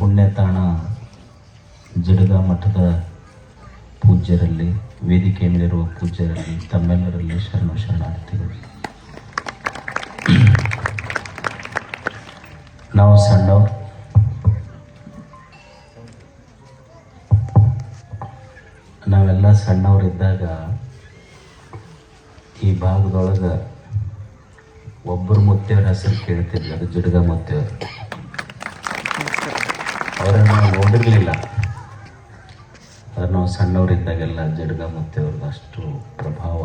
ಪುಣ್ಯತಾಣ ಜಡಗ ಮಠದ ಪೂಜ್ಯರಲ್ಲಿ, ವೇದಿಕೆ ಮೇಲಿರುವ ಪೂಜ್ಯರಲ್ಲಿ, ತಮ್ಮೆಲ್ಲರಲ್ಲಿ ಶರಣಾರ್ಥಿಗಳು. ನಾವು ಸಣ್ಣವ್ರು, ನಾವೆಲ್ಲ ಸಣ್ಣವರಿದ್ದಾಗ ಈ ಭಾಗದೊಳಗೆ ಒಬ್ಬರು ಮುತ್ತೆಯವ್ರ ಹೆಸರು ಕೇಳ್ತಿದ್ವಿ, ಅದು ಜುಡ್ಗ ಮುತ್ತೆಯವರು. ಅವರನ್ನು ನಾವು ನೋಡಿರಲಿಲ್ಲ, ಆದ್ರೆ ನಾವು ಸಣ್ಣವರಿದ್ದಾಗೆಲ್ಲ ಜಡ್ಗ ಮುತ್ತೆಯವ್ರದ್ದು ಅಷ್ಟು ಪ್ರಭಾವ.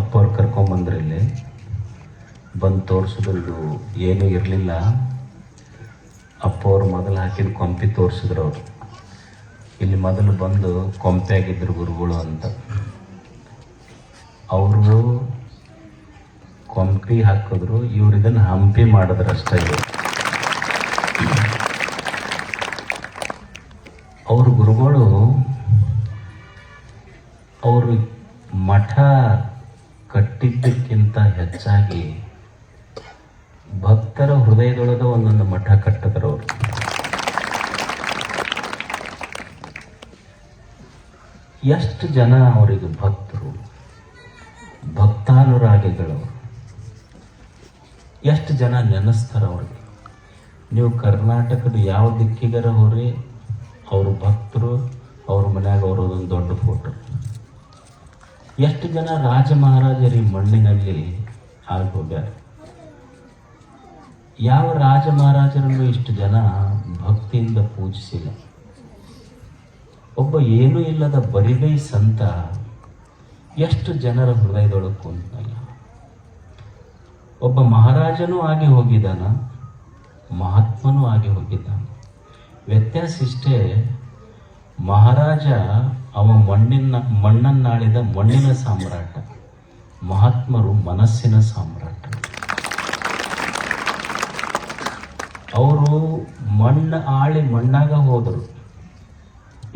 ಅಪ್ಪವ್ರು ಕರ್ಕೊಂಬಂದ್ರೆ ಇಲ್ಲಿ ಬಂದು ತೋರಿಸಿದ್ರು, ಏನೂ ಇರಲಿಲ್ಲ. ಅಪ್ಪವ್ರು ಮೊದಲು ಹಾಕಿದ ಕೊಂಪಿ ತೋರಿಸಿದ್ರು. ಅವರು ಇಲ್ಲಿ ಮೊದಲು ಬಂದು ಕೊಂಪೆ ಆಗಿದ್ರು ಗುರುಗಳು ಅಂತ. ಅವರು ಕೊಂಪಿ ಹಾಕಿದ್ರು, ಇವ್ರು ಇದನ್ನು ಹಂಪಿ ಮಾಡಿದ್ರು ಅಷ್ಟೇ. ಅವ್ರ ಗುರುಗಳು ಅವರು ಮಠ ಕಟ್ಟಿದ್ದಕ್ಕಿಂತ ಹೆಚ್ಚಾಗಿ ಭಕ್ತರ ಹೃದಯದೊಳಗೆ ಒಂದೊಂದು ಮಠ ಕಟ್ಟಿದ್ರು. ಅವರು ಎಷ್ಟು ಜನ ಅವರಿಗೆ ಭಕ್ತರು, ಭಕ್ತಾನುರಾಗಿಗಳು, ಎಷ್ಟು ಜನ ನೆನೆಸ್ತಾರ ಅವ್ರಿಗೆ. ನೀವು ಕರ್ನಾಟಕದ ಯಾವ ದಿಕ್ಕಿಗರ ಹೋರಿ ಅವರು ಭಕ್ತರು, ಅವ್ರ ಮನ್ಯಾಗ ಅವರದೊಂದು ದೊಡ್ಡ ಫೋಟೋ. ಎಷ್ಟು ಜನ ರಾಜ ಮಹಾರಾಜರು ಈ ಮಣ್ಣಿನಲ್ಲಿ ಆಗೋಗ್ಯಾರ. ಯಾವ ರಾಜ ಮಹಾರಾಜರಲ್ಲೂ ಇಷ್ಟು ಜನ ಭಕ್ತಿಯಿಂದ ಪೂಜಿಸಿಲ್ಲ. ಒಬ್ಬ ಏನೂ ಇಲ್ಲದ ಬರಿಗೈ ಸಂತ ಎಷ್ಟು ಜನರ ಹೃದಯದೊಳಗೆ ಕುಂತಲ್ಲ. ಒಬ್ಬ ಮಹಾರಾಜನೂ ಆಗಿ ಹೋಗಿದ್ದಾನ, ಮಹಾತ್ಮನೂ ಆಗಿ ಹೋಗಿದ್ದಾನ. ವ್ಯತ್ಯಾಸ ಇಷ್ಟೇ, ಮಹಾರಾಜ ಅವ ಮಣ್ಣನ್ನಾಳಿದ ಮಣ್ಣಿನ ಸಾಮ್ರಾಟ, ಮಹಾತ್ಮರು ಮನಸ್ಸಿನ ಸಾಮ್ರಾಟ. ಅವರು ಮಣ್ಣು ಆಳಿ ಮಣ್ಣಾಗ ಹೋದರು,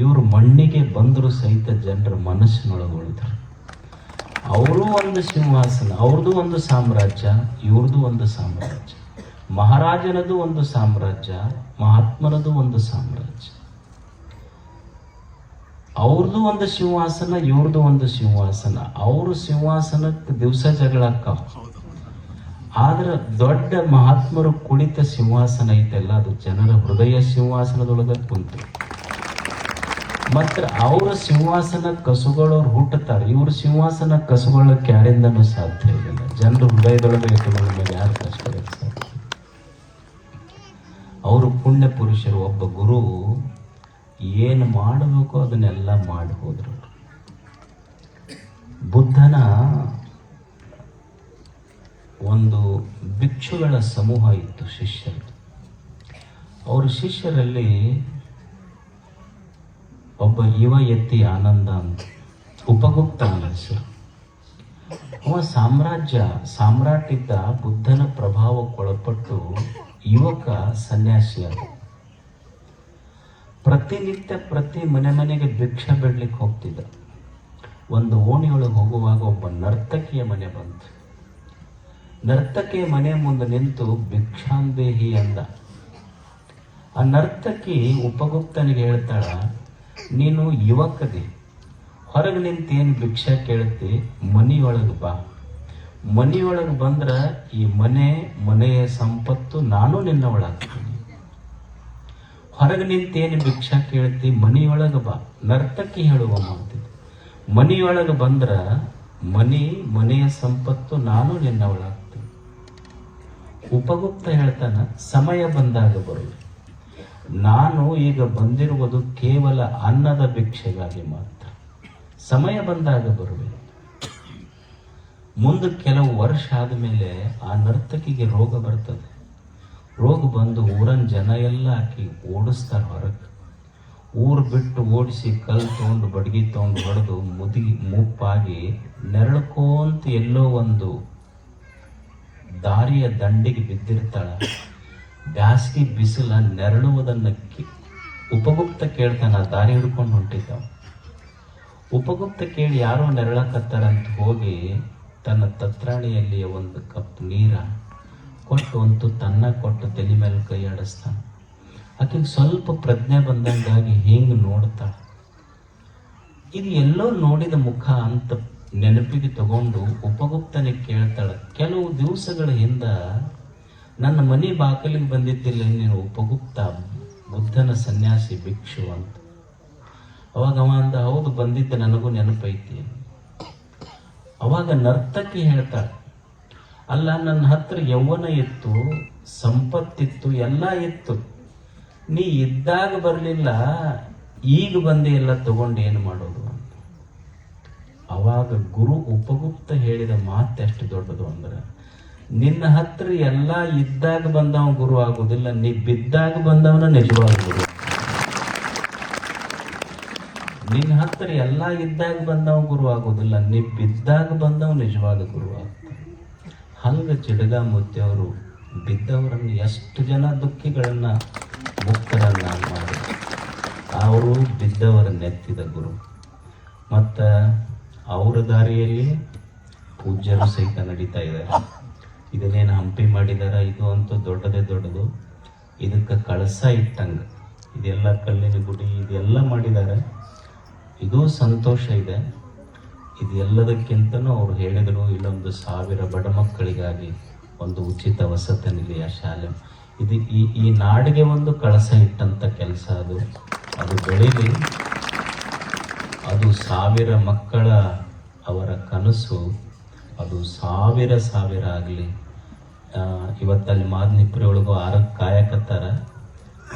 ಇವರು ಮಣ್ಣಿಗೆ ಬಂದರು ಸಹಿತ ಜನರ ಮನಸ್ಸಿನೊಳಗೆ ಉಳಿದರು. ಅವರು ಒಂದು ಸಿಂಹಾಸನ, ಅವ್ರದ್ದು ಒಂದು ಸಾಮ್ರಾಜ್ಯ, ಇವ್ರದ್ದು ಒಂದು ಸಾಮ್ರಾಜ್ಯ. ಮಹಾರಾಜನದು ಒಂದು ಸಾಮ್ರಾಜ್ಯ, ಮಹಾತ್ಮನದು ಒಂದು ಸಾಮ್ರಾಜ್ಯ. ಅವ್ರದ್ದು ಒಂದು ಸಿಂಹಾಸನ, ಇವ್ರದ್ದು ಒಂದು ಸಿಂಹಾಸನ. ಅವರು ಸಿಂಹಾಸನಕ್ಕೆ ದಿವಸ ಜಗಳಕ್ಕಾವ. ಆದ್ರೆ ದೊಡ್ಡ ಮಹಾತ್ಮರು ಕುಳಿತ ಸಿಂಹಾಸನ ಐತೆಲ್ಲ, ಅದು ಜನರ ಹೃದಯ ಸಿಂಹಾಸನದೊಳಗೆ ಕುಂತು. ಮತ್ತು ಅವರ ಸಿಂಹಾಸನ ಕಸುಗಳವ್ರು ಹುಟ್ಟುತ್ತಾರೆ. ಇವ್ರ ಸಿಂಹಾಸನ ಕಸುಗೊಳ್ಳಕ್ಕೆ ಯಾರಿಂದನೂ ಸಾಧ್ಯ ಇಲ್ಲ. ಜನರ ಹೃದಯದೊಳಗೆ ಇಟ್ಟುಗಳ ಮೇಲೆ ಯಾರು ಕಷ್ಟಕ್ಕೆ ಸಾಧ್ಯ? ಅವರು ಪುಣ್ಯ ಪುರುಷರು. ಒಬ್ಬ ಗುರು ಏನು ಮಾಡಬೇಕು ಅದನ್ನೆಲ್ಲ ಮಾಡಿ ಹೋದ್ರು. ಬುದ್ಧನ ಒಂದು ಭಿಕ್ಷುಗಳ ಸಮೂಹ ಇತ್ತು, ಶಿಷ್ಯರು. ಅವ್ರ ಶಿಷ್ಯರಲ್ಲಿ ಒಬ್ಬ ಯುವ ಎತ್ತಿ ಆನಂದ ಅಂತ, ಉಪಗುಪ್ತ ಹೆಸರು. ಅವ ಸಾಮ್ರಾಟಿದ್ದ. ಬುದ್ಧನ ಪ್ರಭಾವಕ್ಕೊಳಪಟ್ಟು ಯುವಕ ಸನ್ಯಾಸಿಯಾದ. ಪ್ರತಿನಿತ್ಯ ಪ್ರತಿ ಮನೆಗೆ ಭಿಕ್ಷೆ ಬಿಡ್ಲಿಕ್ಕೆ ಹೋಗ್ತಿದ್ದ. ಒಂದು ಓಣಿಯೊಳಗೆ ಹೋಗುವಾಗ ಒಬ್ಬ ನರ್ತಕಿಯ ಮನೆ ಬಂತು. ನರ್ತಕಿಯ ಮನೆ ಮುಂದೆ ನಿಂತು ಭಿಕ್ಷಾಂದೇಹಿ ಅಂದ. ಆ ನರ್ತಕಿ ಉಪಗುಪ್ತನಿಗೆ ಹೇಳ್ತಾಳ, ನೀನು ಯುವಕದಿ, ಹೊರಗೆ ನಿಂತೇನು ಭಿಕ್ಷೆ ಕೇಳುತ್ತಿ, ಮನೆಯೊಳಗೆ ಬಾ. ಮನೆಯೊಳಗೆ ಬಂದ್ರೆ ಈ ಮನೆಯ ಸಂಪತ್ತು ನಾನು ನಿನ್ನ ಒಳಗ್ತೀನಿ. ಹೊರಗೆ ನಿಂತೇನು ಭಿಕ್ಷಾ ಕೇಳ್ತಿ, ಮನೆಯೊಳಗೆ ಬಾ. ನರ್ತಕಿ ಹೇಳುವ ಮಾತಿದ್ದು. ಮನೆಯೊಳಗೆ ಬಂದ್ರೆ ಮನೆಯ ಸಂಪತ್ತು ನಾನು ನಿನ್ನ ಒಳಗ್ತೀನಿ. ಉಪಗುಪ್ತ ಹೇಳ್ತಾನ, ಸಮಯ ಬಂದಾಗ ಬರುವೆ. ನಾನು ಈಗ ಬಂದಿರುವುದು ಕೇವಲ ಅನ್ನದ ಭಿಕ್ಷೆಗಾಗಿ ಮಾತ್ರ. ಸಮಯ ಬಂದಾಗ ಬರುವೆ. ಮುಂದೆ ಕೆಲವು ವರ್ಷ ಆದಮೇಲೆ ಆ ನರ್ತಕಿಗೆ ರೋಗ ಬರ್ತದೆ. ರೋಗ ಬಂದು ಊರನ್ ಜನ ಎಲ್ಲ ಆಕಿ ಓಡಿಸ್ತಾರೆ ಹೊರಗೆ. ಊರು ಬಿಟ್ಟು ಓಡಿಸಿ ಕಲ್ಲು ತೊಗೊಂಡು ಬಡ್ಗಿ ತೊಗೊಂಡು ಹೊಡೆದು ಮುಪ್ಪಾಗಿ ನೆರಳ್ಕೋಂತ ಎಲ್ಲೋ ಒಂದು ದಾರಿಯ ದಂಡಿಗೆ ಬಿದ್ದಿರ್ತಾಳ. ಬ್ಯಾಸಗಿ ಬಿಸಿಲ ನೆರಳುವುದನ್ನು ಉಪಗುಪ್ತ ಕೇಳ್ತಾನ. ದಾರಿ ಹಿಡ್ಕೊಂಡು ಹೊಂಟಿದ್ದ. ಉಪಗುಪ್ತ ಕೇಳಿ ಯಾರೋ ನೆರಳಕತ್ತಾರಂತ ಹೋಗಿ ತನ್ನ ತತ್ರಾಣಿಯಲ್ಲಿ ಒಂದು ಕಪ್ ನೀರ ಕೊಟ್ಟು ಅಂತೂ ತನ್ನ ಕೊಟ್ಟು ತಲೆ ಮೇಲೆ ಕೈ ಆಡಿಸ್ತಾನೆ. ಆಕೆಗೆ ಸ್ವಲ್ಪ ಪ್ರಜ್ಞೆ ಬಂದಂಗಾಗಿ ಹಿಂಗೆ ನೋಡ್ತಾಳೆ. ಇದು ಎಲ್ಲೋ ನೋಡಿದ ಮುಖ ಅಂತ ನೆನಪಿಗೆ ತಗೊಂಡು ಉಪಗುಪ್ತನಿಗೆ ಕೇಳ್ತಾಳೆ, ಕೆಲವು ದಿವಸಗಳ ಹಿಂದ ನನ್ನ ಮನೆ ಬಾಕಲಿಗೆ ಬಂದಿದ್ದಿಲ್ಲ ನೀನು ಉಪಗುಪ್ತ, ಬುದ್ಧನ ಸನ್ಯಾಸಿ ಭಿಕ್ಷು ಅಂತ. ಅವಾಗ ಅವ ಅಂದ, ಹೌದು ಬಂದಿದ್ದೆ, ನನಗೂ ನೆನಪೈತಿ. ಅವಾಗ ನರ್ತಕಿ ಹೇಳ್ತಾಳೆ, ಅಲ್ಲ ನನ್ನ ಹತ್ರ ಯೌವನ ಇತ್ತು, ಸಂಪತ್ತಿತ್ತು, ಎಲ್ಲ ಇತ್ತು, ನೀ ಇದ್ದಾಗ ಬರಲಿಲ್ಲ, ಈಗ ಬಂದು ಎಲ್ಲ ತಗೊಂಡು ಏನು ಮಾಡೋದು ಅಂತ. ಅವಾಗ ಗುರು ಉಪಗುಪ್ತ ಹೇಳಿದ ಮಾತು ಎಷ್ಟು ದೊಡ್ಡದು ಅಂದ್ರೆ, ನಿನ್ನ ಹತ್ರ ಎಲ್ಲ ಇದ್ದಾಗ ಬಂದವ ಗುರು ಆಗುದಿಲ್ಲ, ನೀ ಬಿದ್ದಾಗ ಬಂದವನ ನಿಜವಾದ ಗುರು. ನಿನ್ನ ಹತ್ರ ಎಲ್ಲ ಇದ್ದಾಗ ಬಂದವ ಗುರು ಆಗೋದಿಲ್ಲ, ನೀ ಬಿದ್ದಾಗ ಬಂದವ ನಿಜವಾದ ಗುರು ಆಗ್ತಾನೆ. ಹಂಗ ಚಿಡಗ ಮುದ್ದೆಯವರು ಬಿದ್ದವರನ್ನು ಎಷ್ಟು ಜನ ದುಃಖಿಗಳನ್ನ ಮುಕ್ತರನ್ನ ಮಾಡಿ ಅವರು ಬಿದ್ದವರನ್ನೆತ್ತಿದ ಗುರು. ಮತ್ತು ಅವರ ದಾರಿಯಲ್ಲಿ ಪೂಜ್ಯರು ಸಹಿತ ನಡೀತಾ ಇದ್ದಾರೆ. ಇದನ್ನೇನು ಹಂಪಿ ಮಾಡಿದಾರ, ಇದು ಅಂತೂ ದೊಡ್ಡದೇ ದೊಡ್ಡದು. ಇದಕ್ಕೆ ಕಳಸ ಇಟ್ಟಂಗ ಇದೆಲ್ಲ ಕಲ್ಲಿನ ಗುಡಿ ಇದೆಲ್ಲ ಮಾಡಿದ್ದಾರೆ. ಇದು ಸಂತೋಷ ಇದೆ. ಇದೆಲ್ಲದಕ್ಕಿಂತನೂ ಅವ್ರು ಹೇಳಿದರು, ಇಲ್ಲೊಂದು 1000 ಬಡ ಮಕ್ಕಳಿಗಾಗಿ ಒಂದು ಉಚಿತ ವಸತಿ ನಿಲಯ ಶಾಲೆ, ಇದು ಈ ನಾಡಿಗೆ ಒಂದು ಕಳಸ ಇಟ್ಟಂಥ ಕೆಲಸ. ಅದು ಬೆಳೀಲಿ, ಅದು 1000 ಮಕ್ಕಳ ಅವರ ಕನಸು, ಅದು 1000 ಆಗಲಿ. ಇವತ್ತಲ್ಲಿ ಮಾದನಿಪುರಿ ಒಳಗೂ 6 ಕಾಯಕತ್ತಾರ.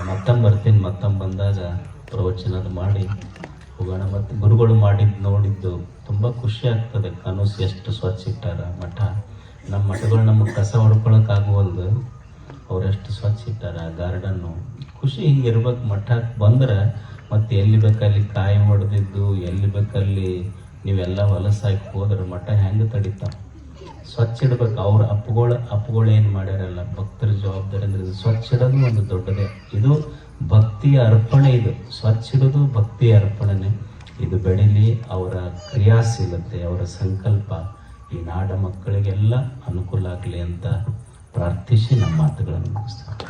ಮತ್ತೊಮ್ಮೆ ಬರ್ತೀನಿ, ಮತ್ತೊಮ್ಮೆ ಬಂದಾಗ ಪ್ರವಚನದ ಮಾಡಿ ಹೋಗೋಣ. ಮತ್ತು ಗುರುಗಳು ಮಾಡಿದ್ದು ನೋಡಿದ್ದು ತುಂಬ ಖುಷಿ ಆಗ್ತದೆ. ಕನಸು ಎಷ್ಟು ಸ್ವಚ್ಛ ಇಟ್ಟಾರ ಮಠ. ನಮ್ಮ ಮಠಗಳು ನಮಗೆ ಕಸ ಹೊಡ್ಕೊಳಕ್ಕಾಗುವಲ್ದು, ಅವರೆಷ್ಟು ಸ್ವಚ್ಛ ಇಟ್ಟಾರ ಗಾರ್ಡನ್ನು. ಖುಷಿ ಹಿಂಗಿರ್ಬೇಕು. ಮಠಕ್ಕೆ ಬಂದ್ರೆ ಮತ್ತು ಎಲ್ಲಿ ಬೇಕಲ್ಲಿ ಕಾಯಿ ಹೊಡೆದಿದ್ದು, ಎಲ್ಲಿ ಬೇಕಲ್ಲಿ ನೀವೆಲ್ಲ ಹೊಲಸಾಗಿ ಹೋದ್ರೆ ಮಠ ಹೆಂಗೆ ತಡಿತಾವ? ಸ್ವಚ್ಛ ಇಡ್ಬೇಕು. ಅವ್ರ ಅಪ್ಪುಗಳು ಏನು ಮಾಡ್ಯಾರಲ್ಲ, ಭಕ್ತರ ಜವಾಬ್ದಾರಿ ಅಂದ್ರೆ ಇದು ಸ್ವಚ್ಛ ಇಡೋದು ಒಂದು ದೊಡ್ಡದೇ. ಇದು ಭಕ್ತಿಯ ಅರ್ಪಣೆ. ಇದು ಸ್ವಚ್ಛ ಇಡೋದು ಭಕ್ತಿಯ ಅರ್ಪಣೆನೇ. ಇದು ಬೆಳೀಲಿ, ಅವರ ಕ್ರಿಯಾಶೀಲತೆ, ಅವರ ಸಂಕಲ್ಪ ಈ ನಾಡ ಮಕ್ಕಳಿಗೆಲ್ಲ ಅನುಕೂಲ ಆಗಲಿ ಅಂತ ಪ್ರಾರ್ಥಿಸಿ ನಮ್ಮ ಮಾತುಗಳನ್ನು ಮುಗಿಸ್ತಾರೆ.